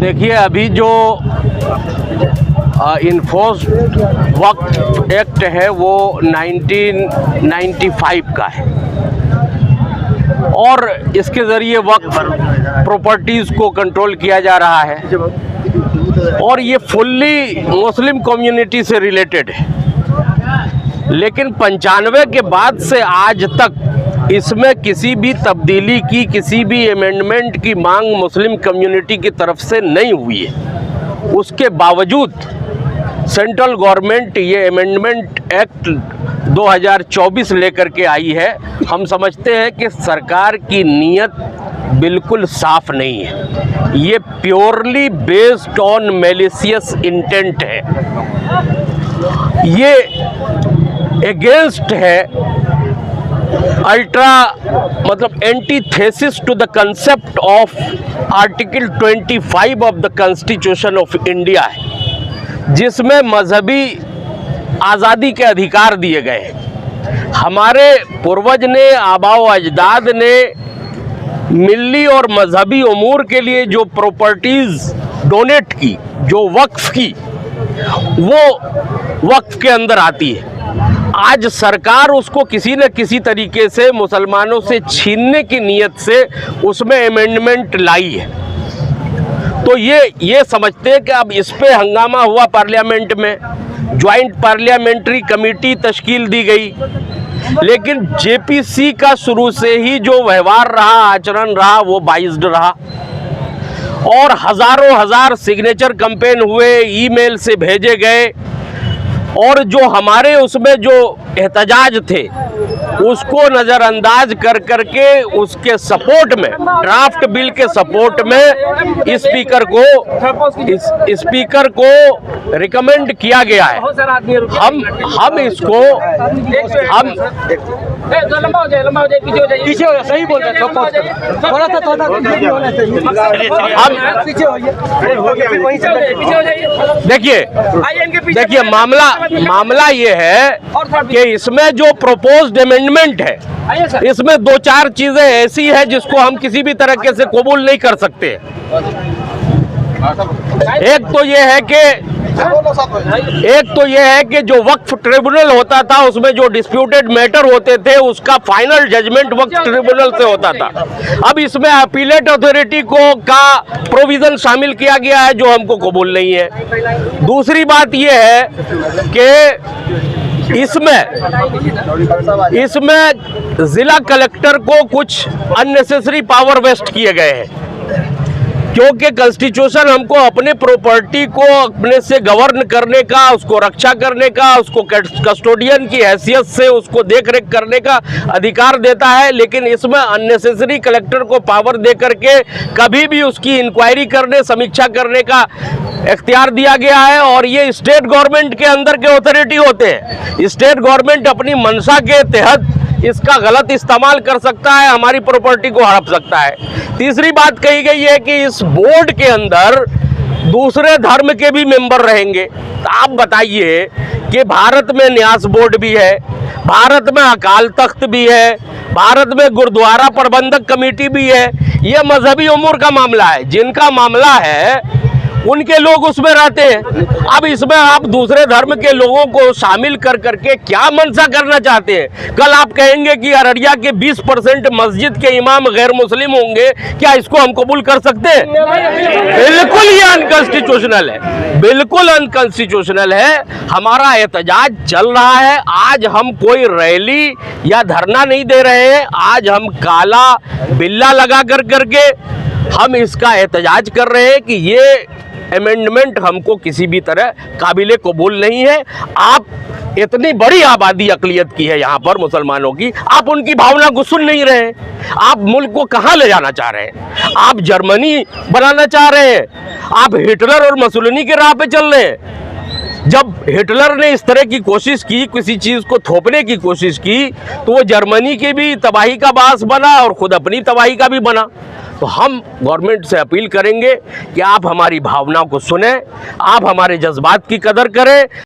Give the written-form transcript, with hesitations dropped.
देखिए, अभी जो इन्फोर्स्ड वक्फ एक्ट है वो 1995 का है और इसके ज़रिए वक्फ प्रॉपर्टीज़ को कंट्रोल किया जा रहा है और ये फुल्ली मुस्लिम कम्युनिटी से रिलेटेड है। लेकिन 95 के बाद से आज तक इसमें किसी भी तब्दीली की, किसी भी अमेंडमेंट की मांग मुस्लिम कम्युनिटी की तरफ से नहीं हुई है। उसके बावजूद सेंट्रल गवर्नमेंट ये अमेंडमेंट एक्ट 2024 लेकर के आई है। हम समझते हैं कि सरकार की नीयत बिल्कुल साफ नहीं है, ये purely based on malicious intent है, ये अगेंस्ट है antithesis to the concept of article 25 of the Constitution of India है, जिसमें मजहबी आज़ादी के अधिकार दिए गए हैं। हमारे पूर्वज ने, आबाओ अजदाद ने मिल्ली और मजहबी उमूर के लिए जो प्रॉपर्टीज़ डोनेट की, जो वक्फ की, वो वक्फ के अंदर आती है। आज सरकार उसको किसी न किसी तरीके से मुसलमानों से छीनने की नीयत से उसमें अमेंडमेंट लाई है। तो ये समझते हैं कि अब इस पे हंगामा हुआ, पार्लियामेंट में ज्वाइंट पार्लियामेंट्री कमेटी तश्कील दी गई, लेकिन जेपीसी का शुरू से ही जो व्यवहार रहा, आचरण रहा, वो बाइज्ड रहा और हज़ारों हजार सिग्नेचर कैंपेन हुए, ईमेल से भेजे गए और जो हमारे उसमें जो एहतजाज थे उसको नज़रअंदाज कर करके उसके सपोर्ट में, ड्राफ्ट बिल के सपोर्ट में स्पीकर को रिकमेंड किया गया है। हम इसको सही बोल रहे हैं, थोड़ा सा देखिए मामला ये है कि इसमें जो प्रोपोज्ड अमेंडमेंट है, इसमें दो चार चीजें ऐसी है जिसको हम किसी भी तरीके से कबूल नहीं कर सकते। एक तो ये है कि जो वक्फ ट्रिब्यूनल होता था उसमें जो डिस्प्यूटेड मैटर होते थे उसका फाइनल जजमेंट वक्फ ट्रिब्यूनल से होता था। अब इसमें अपीलेट अथॉरिटी का प्रोविजन शामिल किया गया है जो हमको कबूल नहीं है। दूसरी बात ये है कि इसमें जिला कलेक्टर को कुछ अननेसेसरी पावर वेस्ट किए गए हैं, क्योंकि कॉन्स्टिट्यूशन हमको अपने प्रॉपर्टी को अपने से गवर्न करने का, उसको रक्षा करने का, उसको कस्टोडियन की हैसियत से उसको देख रेख करने का अधिकार देता है। लेकिन इसमें अननेसेसरी कलेक्टर को पावर दे करके कभी भी उसकी इंक्वायरी करने, समीक्षा करने का इख्तियार दिया गया है और ये स्टेट गवर्नमेंट के अंदर के अथॉरिटी होते हैं। स्टेट गवर्नमेंट अपनी मंशा के तहत इसका गलत इस्तेमाल कर सकता है, हमारी प्रॉपर्टी को हड़प सकता है। तीसरी बात कही गई है कि इस बोर्ड के अंदर दूसरे धर्म के भी मेंबर रहेंगे। तो आप बताइए कि भारत में न्यास बोर्ड भी है, भारत में अकाल तख्त भी है, भारत में गुरुद्वारा प्रबंधक कमेटी भी है। यह मजहबी उमूर का मामला है, जिनका मामला है उनके लोग उसमें रहते हैं। अब इसमें आप दूसरे धर्म के लोगों को शामिल कर करके क्या मंशा करना चाहते हैं? कल आप कहेंगे कि अररिया के 20% मस्जिद के इमाम गैर मुस्लिम होंगे, क्या इसको हम कबूल कर सकते हैं? बिल्कुल ये अनकॉन्स्टिट्यूशनल है, बिल्कुल अनकॉन्स्टिट्यूशनल है। हमारा एहतजाज चल रहा है। आज हम कोई रैली या धरना नहीं दे रहे हैं, आज हम काला बिल्ला लगा करके हम इसका एहतजाज कर रहे हैं कि ये अमेंडमेंट हमको किसी भी तरह काबिले कबूल नहीं है। आप इतनी बड़ी आबादी अकलियत की है यहाँ पर मुसलमानों की, आप उनकी भावना को सुन नहीं रहे हैं। आप मुल्क को कहाँ ले जाना चाह रहे हैं? आप जर्मनी बनाना चाह रहे हैं? आप हिटलर और मुसोलिनी के राह पे चल रहे हैं? जब हिटलर ने इस तरह की कोशिश की, किसी चीज़ को थोपने की कोशिश की, तो वो जर्मनी की भी तबाही का बास बना और खुद अपनी तबाही का भी बना। तो हम गवर्नमेंट से अपील करेंगे कि आप हमारी भावनाओं को सुनें, आप हमारे जज्बात की कदर करें।